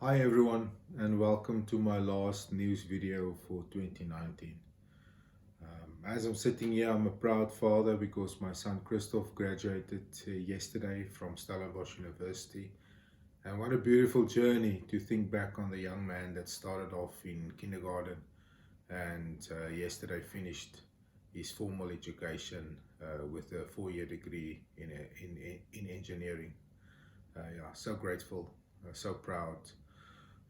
Hi everyone, and welcome to my last news video for 2019. As I'm sitting here, I'm a proud father because my son Christoph graduated yesterday from Stellenbosch University. And what a beautiful journey to think back on the young man that started off in kindergarten and yesterday finished his formal education with a 4-year degree in engineering. Yeah, so grateful, so proud.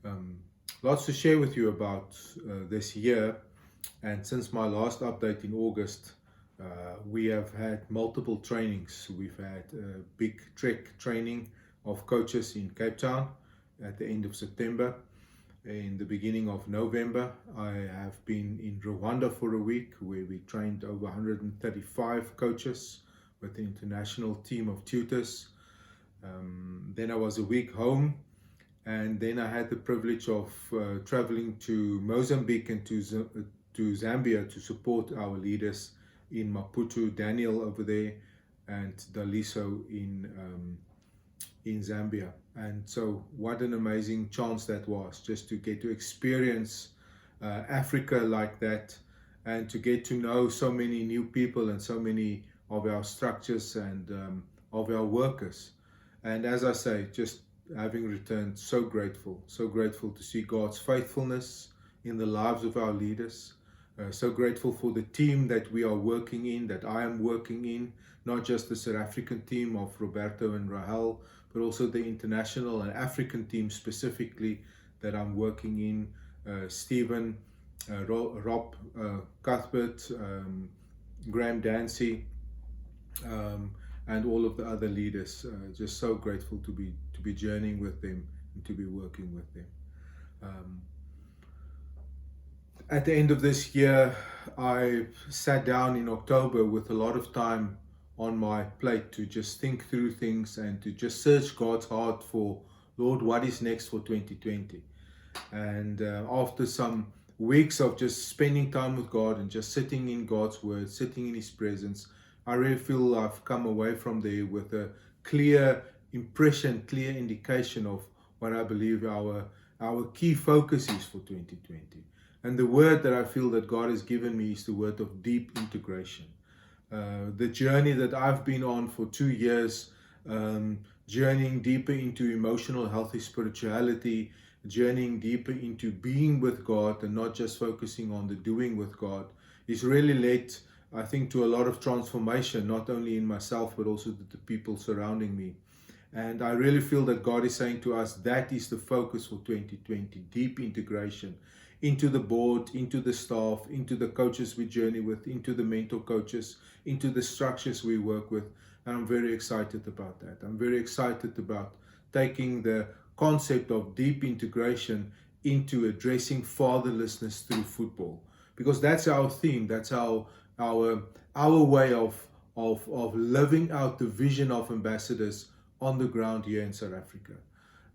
Um, Lots to share with you about this year. And since my last update in August, we have had multiple trainings. We've had a big trek training of coaches in Cape Town at the end of September. In the beginning of November, I have been in Rwanda for a week where we trained over 135 coaches with an international team of tutors. Then I was a week home, and then I had the privilege of traveling to Mozambique and to Zambia to support our leaders in Maputo, Daniel over there, and Daliso in Zambia. And so, what an amazing chance that was, just to get to experience Africa like that, and to get to know so many new people and so many of our structures and of our workers. And as I say, just having returned, so grateful to see God's faithfulness in the lives of our leaders. So grateful for the team that we are working in, that I am working in, not just the South African team of Roberto and Rahel, but also the international and African team specifically that I'm working in. Stephen, Rob, Cuthbert, Graham Dancy, and all of the other leaders. Just so grateful to be journeying with them and to be working with them. Um, at the end of this year, I sat down in October with a lot of time on my plate to just think through things and to just search God's heart for, Lord, what is next for 2020? And after some weeks of just spending time with God and just sitting in God's word, sitting in His presence, I really feel I've come away from there with a clear impression, clear indication of what I believe our key focus is for 2020. And the word that I feel that God has given me is the word of deep integration. The journey that I've been on for 2 years, journeying deeper into emotional, healthy spirituality, journeying deeper into being with God and not just focusing on the doing with God, is really led, I think, to a lot of transformation, not only in myself, but also to the people surrounding me. And I really feel that God is saying to us that is the focus for 2020, deep integration into the board, into the staff, into the coaches we journey with, into the mentor coaches, into the structures we work with. And I'm very excited about that. I'm very excited about taking the concept of deep integration into addressing fatherlessness through football. Because that's our theme, that's our way of living out the vision of ambassadors on the ground here in South Africa.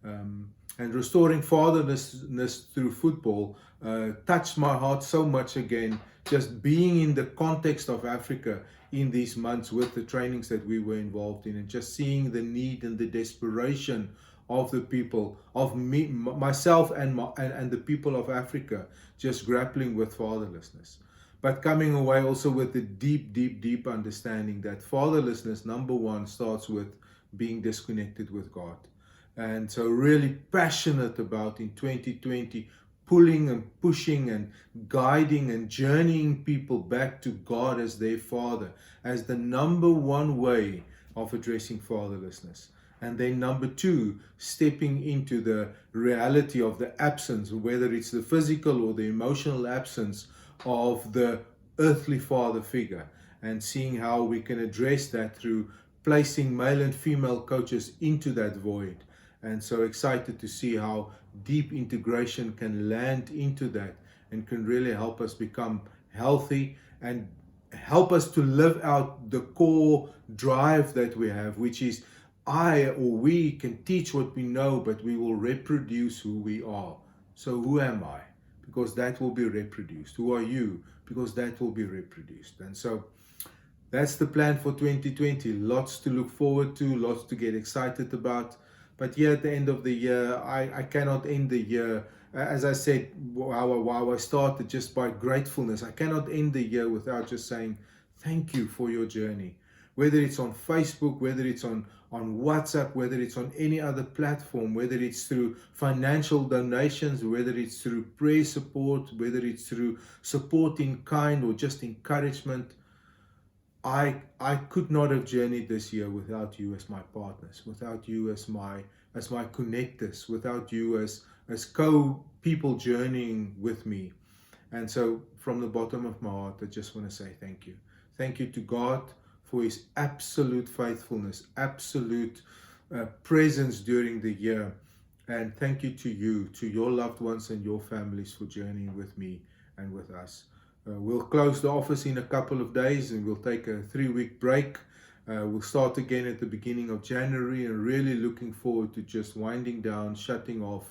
And restoring fatherlessness through football touched my heart so much again, just being in the context of Africa in these months with the trainings that we were involved in, and just seeing the need and the desperation of the people, of me, myself, and the people of Africa, just grappling with fatherlessness. But coming away also with the deep understanding that fatherlessness, number one, starts with being disconnected with God. And so really passionate about in 2020 pulling and pushing and guiding and journeying people back to God as their Father, as the number one way of addressing fatherlessness. And then number two, stepping into the reality of the absence, whether it's the physical or the emotional absence of the earthly father figure, and seeing how we can address that through placing male and female coaches into that void. And so excited to see how deep integration can land into that and can really help us become healthy and help us to live out the core drive that we have, which is I or we can teach what we know, but we will reproduce who we are. So who am I? Because that will be reproduced. Who are you? Because that will be reproduced. And so that's the plan for 2020. Lots to look forward to, lots to get excited about. But here at the end of the year, I cannot end the year, as I said, how I started, just by gratefulness. I cannot end the year without just saying thank you for your journey. Whether it's on Facebook, whether it's on WhatsApp, whether it's on any other platform, whether it's through financial donations, whether it's through prayer support, whether it's through support in kind or just encouragement. I could not have journeyed this year without you as my partners, without you as my connectors, without you as co people journeying with me. And so from the bottom of my heart, I just want to say thank you. Thank you to God for his absolute faithfulness, absolute presence during the year. And thank you to you, to your loved ones and your families for journeying with me and with us. We'll close the office in a couple of days and we'll take a 3-week break. We'll start again at the beginning of January, and really looking forward to just winding down, shutting off,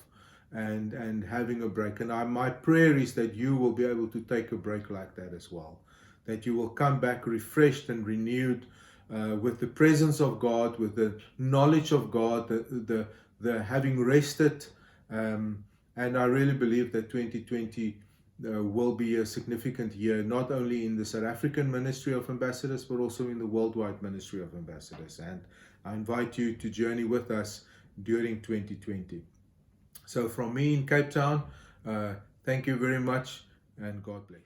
and having a break. And my prayer is that you will be able to take a break like that as well. That you will come back refreshed and renewed, with the presence of God, with the knowledge of God, the having rested. And I really believe that 2020 will be a significant year, not only in the South African Ministry of Ambassadors, but also in the worldwide Ministry of Ambassadors. And I invite you to journey with us during 2020. So from me in Cape Town, thank you very much, and God bless.